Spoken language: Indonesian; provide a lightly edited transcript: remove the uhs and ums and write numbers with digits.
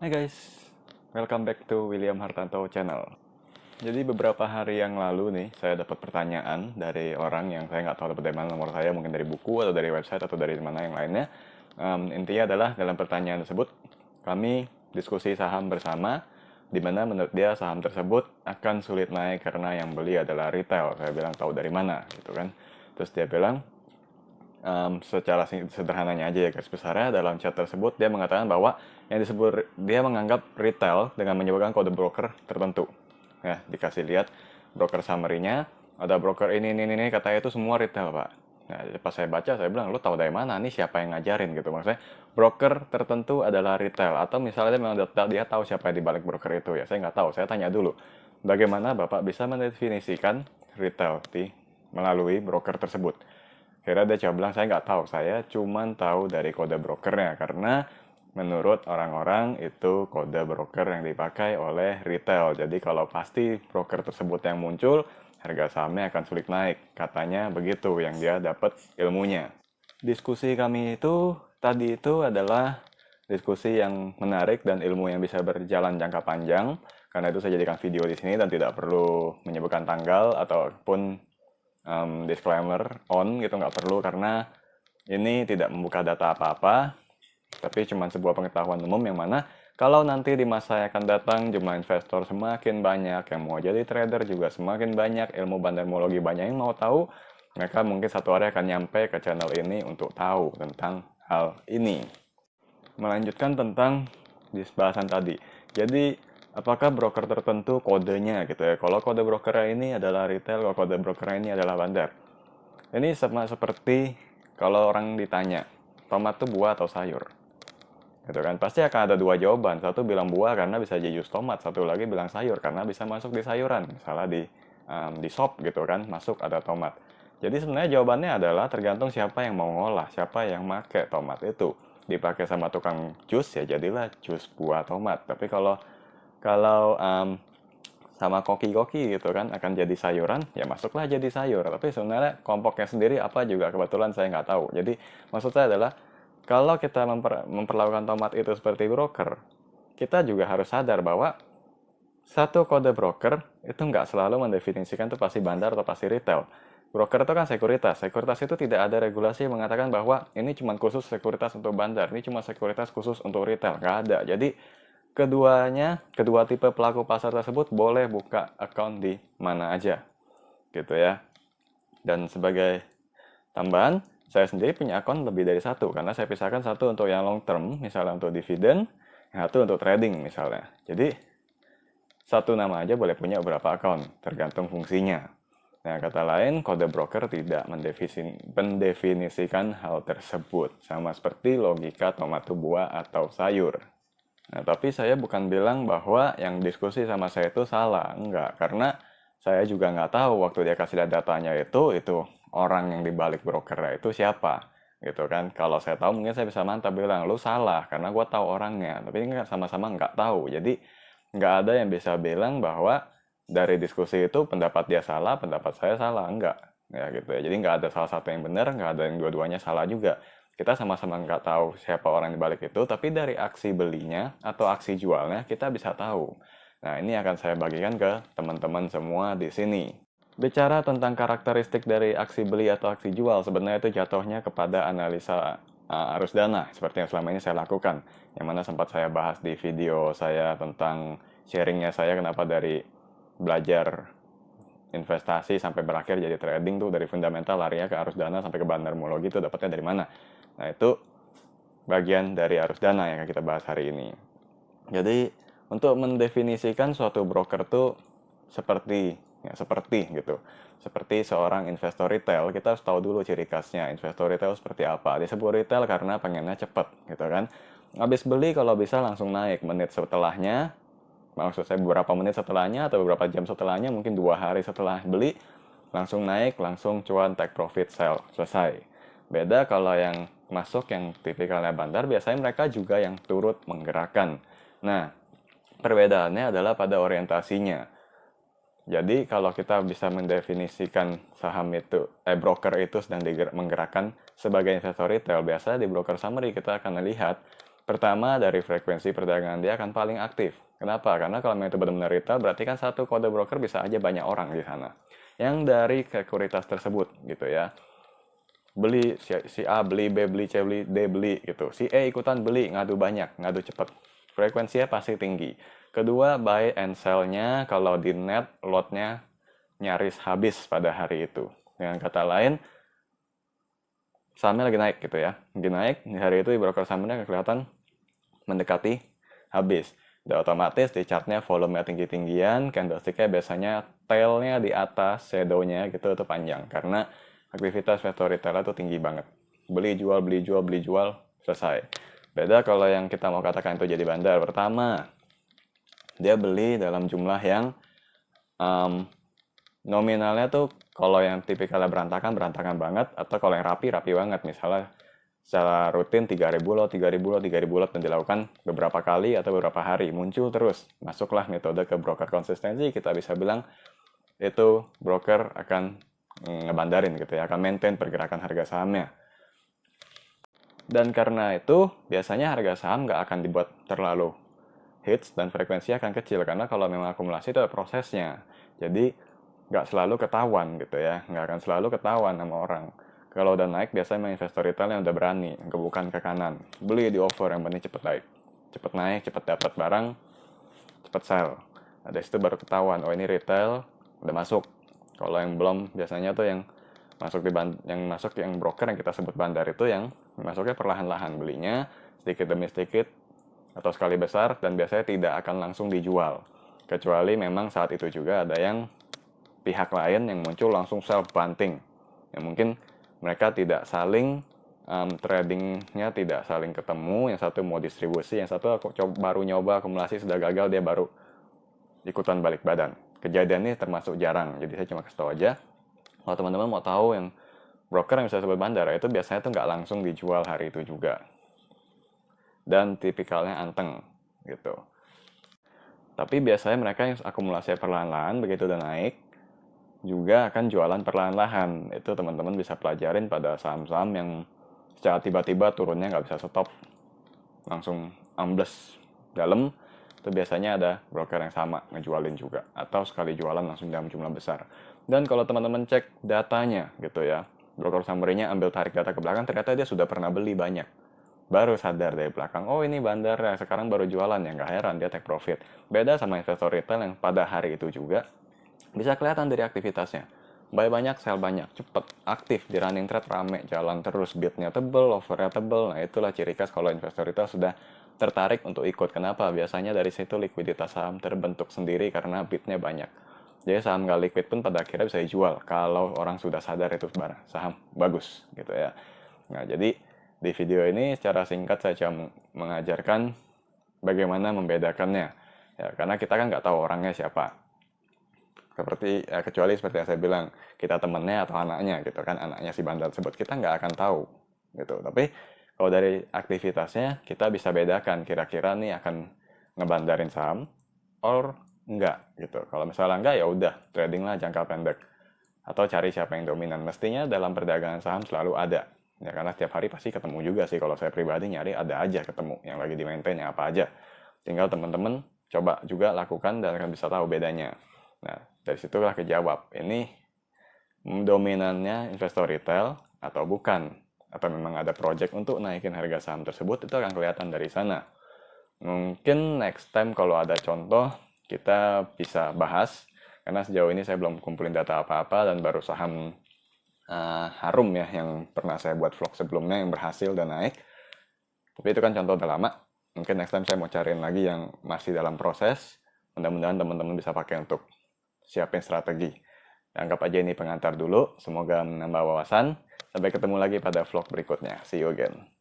Hai guys, welcome back to William Hartanto Channel. Jadi beberapa hari yang lalu nih, saya dapat pertanyaan dari orang yang saya nggak tahu dapat dari mana nomor saya, mungkin dari buku atau dari website atau dari mana yang lainnya. Intinya adalah dalam pertanyaan tersebut, kami diskusi saham bersama, di mana menurut dia saham tersebut akan sulit naik karena yang beli adalah retail. Saya bilang tahu dari mana, gitu kan. Terus dia bilang, secara sederhananya aja ya garis besarnya dalam chat tersebut dia mengatakan bahwa yang disebut dia menganggap retail dengan menyebutkan kode broker tertentu. Ya, dikasih lihat broker summary-nya, ada broker ini katanya itu semua retail, Pak. Nah, pas saya baca saya bilang, "Lu tahu dari mana? Ini siapa yang ngajarin?" gitu. Maksudnya broker tertentu adalah retail atau misalnya memang dia tahu siapa yang di balik broker itu ya. Saya nggak tahu. Saya tanya dulu. Bagaimana Bapak bisa mendefinisikan retail melalui broker tersebut? Kira dia coba bilang, saya nggak tahu, saya cuman tahu dari kode brokernya, karena menurut orang-orang itu kode broker yang dipakai oleh retail. Jadi kalau pasti broker tersebut yang muncul, harga sahamnya akan sulit naik. Katanya begitu yang dia dapat ilmunya. Diskusi kami itu tadi itu adalah diskusi yang menarik dan ilmu yang bisa berjalan jangka panjang. Karena itu saya jadikan video di sini dan tidak perlu menyebutkan tanggal ataupun disclaimer on gitu, nggak perlu karena ini tidak membuka data apa-apa, tapi cuma sebuah pengetahuan umum yang mana kalau nanti di masa yang akan datang jumlah investor semakin banyak, yang mau jadi trader juga semakin banyak, ilmu bandarmologi banyak yang mau tahu, mereka mungkin satu hari akan nyampe ke channel ini untuk tahu tentang hal ini. Melanjutkan tentang bahasan tadi. Jadi, apakah broker tertentu kodenya gitu ya? Kalau kode broker ini adalah retail, kalau kode broker ini adalah bandar. Ini sama seperti kalau orang ditanya, tomat itu buah atau sayur? Gitu kan? Pasti akan ada dua jawaban. Satu bilang buah karena bisa jadi jus tomat, satu lagi bilang sayur karena bisa masuk di sayuran. Misalnya di sop gitu kan, masuk ada tomat. Jadi sebenarnya jawabannya adalah tergantung siapa yang mau ngolah, siapa yang make tomat itu. Dipakai sama tukang jus ya jadilah jus buah tomat. Tapi kalau kalau sama koki-koki gitu kan akan jadi sayuran, ya masuklah jadi sayur. Tapi sebenarnya kelompoknya sendiri apa juga kebetulan saya nggak tahu. Jadi maksud saya adalah kalau kita memperlakukan tomat itu seperti broker, kita juga harus sadar bahwa satu kode broker itu nggak selalu mendefinisikan itu pasti bandar atau pasti retail. Broker itu kan sekuritas. Sekuritas itu tidak ada regulasi yang mengatakan bahwa ini cuma khusus sekuritas untuk bandar, ini cuma sekuritas khusus untuk retail. Nggak ada. Jadi kedua tipe pelaku pasar tersebut boleh buka account di mana aja. Gitu ya. Dan sebagai tambahan, saya sendiri punya akun lebih dari satu, karena saya pisahkan satu untuk yang long term, misalnya untuk dividen, yang satu untuk trading misalnya. Jadi, satu nama aja boleh punya beberapa akun, tergantung fungsinya. Nah, kata lain, kode broker tidak mendefinisikan hal tersebut, sama seperti logika tomat itu buah atau sayur. Nah, tapi saya bukan bilang bahwa yang diskusi sama saya itu salah, enggak, karena saya juga nggak tahu waktu dia kasih lihat datanya itu orang yang dibalik brokernya itu siapa, gitu kan. Kalau saya tahu mungkin saya bisa mantap bilang, lu salah, karena gue tahu orangnya, tapi ini sama-sama nggak tahu, jadi nggak ada yang bisa bilang bahwa dari diskusi itu pendapat dia salah, pendapat saya salah, enggak. Ya gitu ya. Jadi nggak ada salah satu yang benar, nggak ada yang dua-duanya salah juga. Kita sama-sama nggak tahu siapa orang di balik itu, tapi dari aksi belinya atau aksi jualnya kita bisa tahu. Nah, ini akan saya bagikan ke teman-teman semua di sini. Bicara tentang karakteristik dari aksi beli atau aksi jual, sebenarnya itu jatuhnya kepada analisa arus dana, seperti yang selama ini saya lakukan. Yang mana sempat saya bahas di video saya tentang sharingnya saya kenapa dari belajar investasi sampai berakhir jadi trading tuh dari fundamental larinya ke arus dana sampai ke bandarmologi itu dapatnya dari mana. Nah itu bagian dari arus dana yang akan kita bahas hari ini. Jadi untuk mendefinisikan suatu broker tuh seperti gitu. Seperti seorang investor retail, kita harus tahu dulu ciri khasnya. Investor retail seperti apa? Disebut retail karena pengennya cepat gitu kan. Habis beli kalau bisa langsung naik, menit setelahnya, maksud saya beberapa menit setelahnya atau beberapa jam setelahnya, mungkin 2 hari setelah beli, langsung naik, langsung cuan, take profit, sell, selesai. Beda kalau yang masuk yang tipikalnya bandar, biasanya mereka juga yang turut menggerakkan. Nah, perbedaannya adalah pada orientasinya. Jadi kalau kita bisa mendefinisikan saham itu, broker itu sedang menggerakkan sebagai investor retail, biasanya di broker summary kita akan lihat Pertama, dari frekuensi perdagangan dia akan paling aktif. Kenapa? Karena kalau itu benar-benar retail, berarti kan satu kode broker bisa aja banyak orang di sana. Yang dari sekuritas tersebut, gitu ya. Beli, si A beli, B beli, C beli, D beli, gitu. Si E ikutan beli, ngadu banyak, ngadu cepat. Frekuensinya pasti tinggi. Kedua, buy and sell-nya kalau di net, lot-nya nyaris habis pada hari itu. Dengan kata lain, sahamnya lagi naik gitu ya. Lagi naik, di hari itu di broker sahamnya kelihatan mendekati habis. Dan otomatis di chartnya volumenya tinggi-tinggian, candlestick-nya biasanya tail-nya di atas, shadow-nya gitu itu panjang. Karena aktivitas investor retail itu tinggi banget. Beli, jual, beli, jual, beli, jual, selesai. Beda kalau yang kita mau katakan itu jadi bandar. Pertama, dia beli dalam jumlah yang nominalnya tuh kalau yang tipikalnya berantakan banget, atau kalau yang rapi banget. Misalnya secara rutin 3.000 lot, 3.000 lot, 3.000 lot dan dilakukan beberapa kali atau beberapa hari, muncul terus. Masuklah metode ke broker konsistensi, kita bisa bilang itu broker akan ngebandarin gitu ya, akan maintain pergerakan harga sahamnya. Dan karena itu, biasanya harga saham nggak akan dibuat terlalu hits dan frekuensinya akan kecil, karena kalau memang akumulasi itu ada prosesnya. Jadi nggak selalu ketahuan gitu ya, nggak akan selalu ketahuan sama orang. Kalau udah naik, biasanya investor retail yang udah berani, bukan ke kanan. Beli di over, yang penting cepet naik. Cepet naik, cepet dapat barang, cepet sell. Nah, dari situ baru ketahuan, oh ini retail, udah masuk. Kalau yang belum, biasanya tuh yang masuk yang broker yang kita sebut bandar itu yang masuknya perlahan-lahan, belinya sedikit demi sedikit atau sekali besar, dan biasanya tidak akan langsung dijual. Kecuali memang saat itu juga ada yang pihak lain yang muncul langsung sell banting. Yang mungkin mereka tidak saling tradingnya tidak saling ketemu, yang satu mau distribusi, yang satu baru nyoba akumulasi sudah gagal, dia baru ikutan balik badan. Kejadian ini termasuk jarang, jadi saya cuma kasih tahu aja. Kalau teman-teman mau tahu yang broker yang bisa sebut bandar, itu biasanya tuh nggak langsung dijual hari itu juga. Dan tipikalnya anteng gitu. Tapi biasanya mereka yang akumulasi perlahan-lahan, begitu udah naik, juga akan jualan perlahan-lahan. Itu teman-teman bisa pelajarin pada saham-saham yang secara tiba-tiba turunnya nggak bisa stop, langsung ambles dalam. Itu biasanya ada broker yang sama ngejualin juga, atau sekali jualan langsung dalam jumlah besar. Dan kalau teman-teman cek datanya gitu ya, broker summary-nya ambil tarik data ke belakang, ternyata dia sudah pernah beli banyak. Baru sadar dari belakang, oh ini bandar ya, sekarang baru jualan ya, nggak heran dia take profit. Beda sama investor retail yang pada hari itu juga bisa kelihatan dari aktivitasnya. Buy banyak, sell banyak, cepet, aktif, di running trade rame, jalan terus, bidnya tebel, overnya tebel. Nah itulah ciri khas kalau investor retail sudah tertarik untuk ikut. Kenapa? Biasanya dari situ likuiditas saham terbentuk sendiri karena bidnya banyak. Jadi saham nggak liquid pun pada akhirnya bisa dijual kalau orang sudah sadar itu saham bagus gitu ya. Nah jadi di video ini secara singkat saya cuma mengajarkan bagaimana membedakannya. Ya, karena kita kan nggak tahu orangnya siapa. Kecuali seperti yang saya bilang, kita temennya atau anaknya gitu kan, anaknya si bandar tersebut, kita nggak akan tahu gitu. Tapi kalau dari aktivitasnya kita bisa bedakan kira-kira nih akan ngebandarin saham or enggak gitu. Kalau misalnya enggak, ya udah trading lah jangka pendek atau cari siapa yang dominan. Mestinya dalam perdagangan saham selalu ada ya, karena setiap hari pasti ketemu juga sih. Kalau saya pribadi nyari ada aja ketemu yang lagi di maintain yang apa aja. Tinggal teman-teman coba juga lakukan dan akan bisa tahu bedanya. Nah, dari situlah kejawab, ini dominannya investor retail atau bukan, atau memang ada project untuk naikin harga saham tersebut, itu akan kelihatan dari sana. Mungkin next time kalau ada contoh kita bisa bahas, karena sejauh ini saya belum kumpulin data apa-apa dan baru saham Harum ya yang pernah saya buat vlog sebelumnya yang berhasil dan naik. Tapi itu kan contoh udah lama. Mungkin next time saya mau cariin lagi yang masih dalam proses. Mudah-mudahan teman-teman bisa pakai untuk siapin strategi. Anggap aja ini pengantar dulu. Semoga menambah wawasan. Sampai ketemu lagi pada vlog berikutnya. See you again.